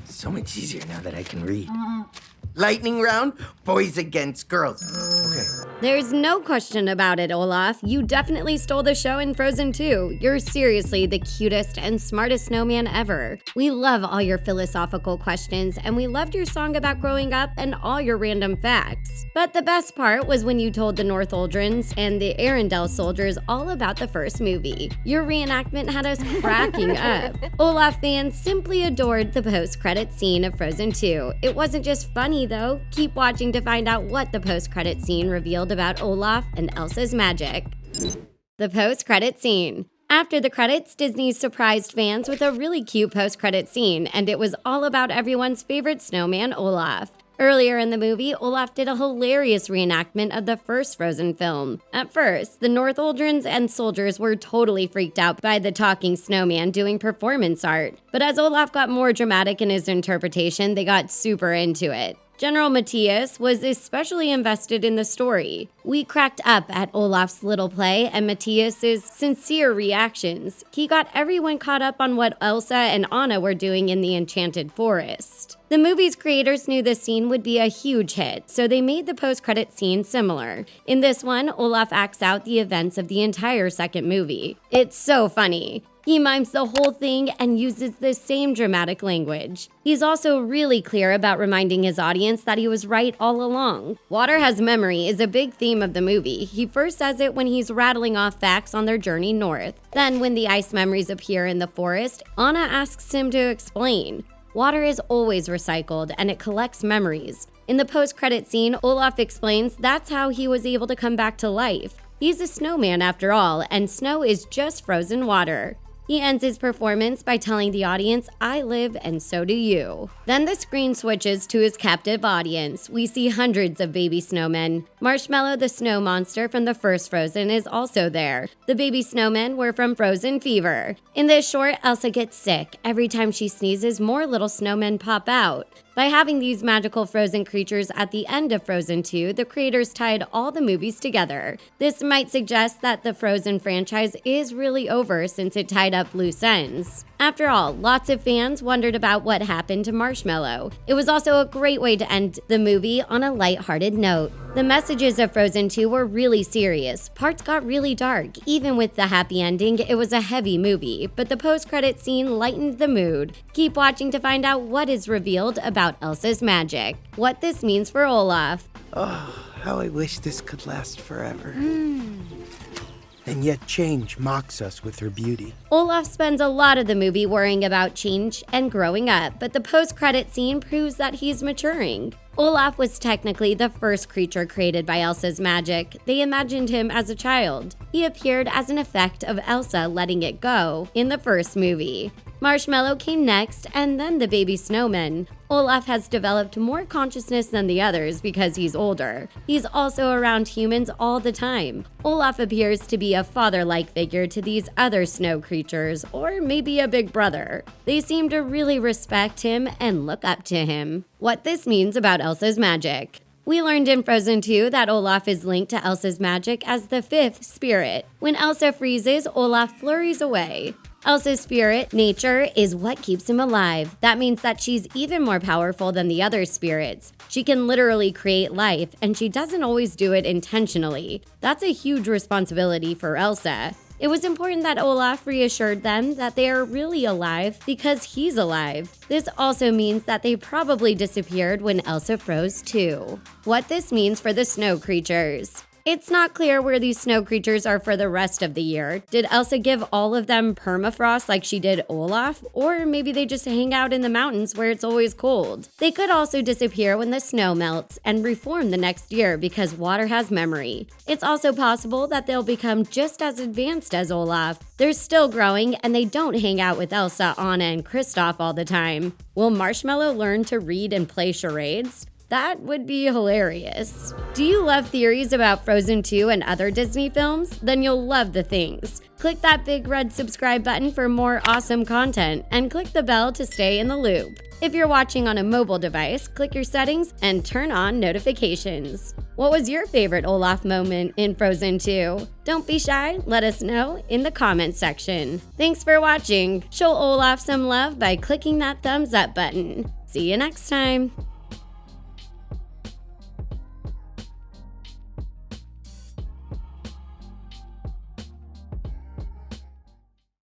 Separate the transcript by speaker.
Speaker 1: So much easier now that I can read. Lightning round, boys against girls. Okay.
Speaker 2: There's no question about it, Olaf. You definitely stole the show in Frozen 2. You're seriously the cutest and smartest snowman ever. We love all your philosophical questions, and we loved your song about growing up and all your random facts. But the best part was when you told the Northuldrans and the Arendelle soldiers all about the first movie. Your reenactment had us cracking up. Olaf fans simply adored the post-credit scene of Frozen 2. It wasn't just funny, though. Keep watching to find out what the post-credit scene revealed about Olaf and Elsa's magic. The post-credit scene. After the credits, Disney surprised fans with a really cute post-credit scene, and it was all about everyone's favorite snowman, Olaf. Earlier in the movie, Olaf did a hilarious reenactment of the first Frozen film. At first, the Northuldrans and soldiers were totally freaked out by the talking snowman doing performance art. But as Olaf got more dramatic in his interpretation, they got super into it. General Matthias was especially invested in the story. We cracked up at Olaf's little play and Matthias's sincere reactions. He got everyone caught up on what Elsa and Anna were doing in the Enchanted Forest. The movie's creators knew this scene would be a huge hit, so they made the post-credit scene similar. In this one, Olaf acts out the events of the entire second movie. It's so funny. He mimes the whole thing and uses the same dramatic language. He's also really clear about reminding his audience that he was right all along. Water has memory is a big theme of the movie. He first says it when he's rattling off facts on their journey north. Then, when the ice memories appear in the forest, Anna asks him to explain. Water is always recycled, and it collects memories. In the post-credit scene, Olaf explains that's how he was able to come back to life. He's a snowman after all, and snow is just frozen water. He ends his performance by telling the audience, "I live and so do you." Then the screen switches to his captive audience. We see hundreds of baby snowmen. Marshmallow, the snow monster from the first Frozen, is also there. The baby snowmen were from Frozen Fever. In this short, Elsa gets sick. Every time she sneezes, more little snowmen pop out. By having these magical frozen creatures at the end of Frozen 2, the creators tied all the movies together. This might suggest that the Frozen franchise is really over since it tied up loose ends. After all, lots of fans wondered about what happened to Marshmallow. It was also a great way to end the movie on a lighthearted note. The messages of Frozen 2 were really serious. Parts got really dark. Even with the happy ending, it was a heavy movie, but the post-credit scene lightened the mood. Keep watching to find out what is revealed about Elsa's magic. What this means for Olaf.
Speaker 1: Oh, how I wish this could last forever. And yet change mocks us with her beauty.
Speaker 2: Olaf spends a lot of the movie worrying about change and growing up, but the post-credit scene proves that he's maturing. Olaf was technically the first creature created by Elsa's magic. They imagined him as a child. He appeared as an effect of Elsa letting it go in the first movie. Marshmallow came next, and then the baby snowman. Olaf has developed more consciousness than the others because he's older. He's also around humans all the time. Olaf appears to be a father-like figure to these other snow creatures, or maybe a big brother. They seem to really respect him and look up to him. What this means about Elsa's magic. We learned in Frozen 2 that Olaf is linked to Elsa's magic as the fifth spirit. When Elsa freezes, Olaf flurries away. Elsa's spirit, nature, is what keeps him alive. That means that she's even more powerful than the other spirits. She can literally create life, and she doesn't always do it intentionally. That's a huge responsibility for Elsa. It was important that Olaf reassured them that they are really alive because he's alive. This also means that they probably disappeared when Elsa froze too. What this means for the snow creatures. It's not clear where these snow creatures are for the rest of the year. Did Elsa give all of them permafrost like she did Olaf? Or maybe they just hang out in the mountains where it's always cold. They could also disappear when the snow melts and reform the next year because water has memory. It's also possible that they'll become just as advanced as Olaf. They're still growing and they don't hang out with Elsa, Anna, and Kristoff all the time. Will Marshmallow learn to read and play charades? That would be hilarious. Do you love theories about Frozen 2 and other Disney films? Then you'll love the things. Click that big red subscribe button for more awesome content, and click the bell to stay in the loop. If you're watching on a mobile device, click your settings and turn on notifications. What was your favorite Olaf moment in Frozen 2? Don't be shy, let us know in the comments section. Thanks for watching. Show Olaf some love by clicking that thumbs up button. See you next time.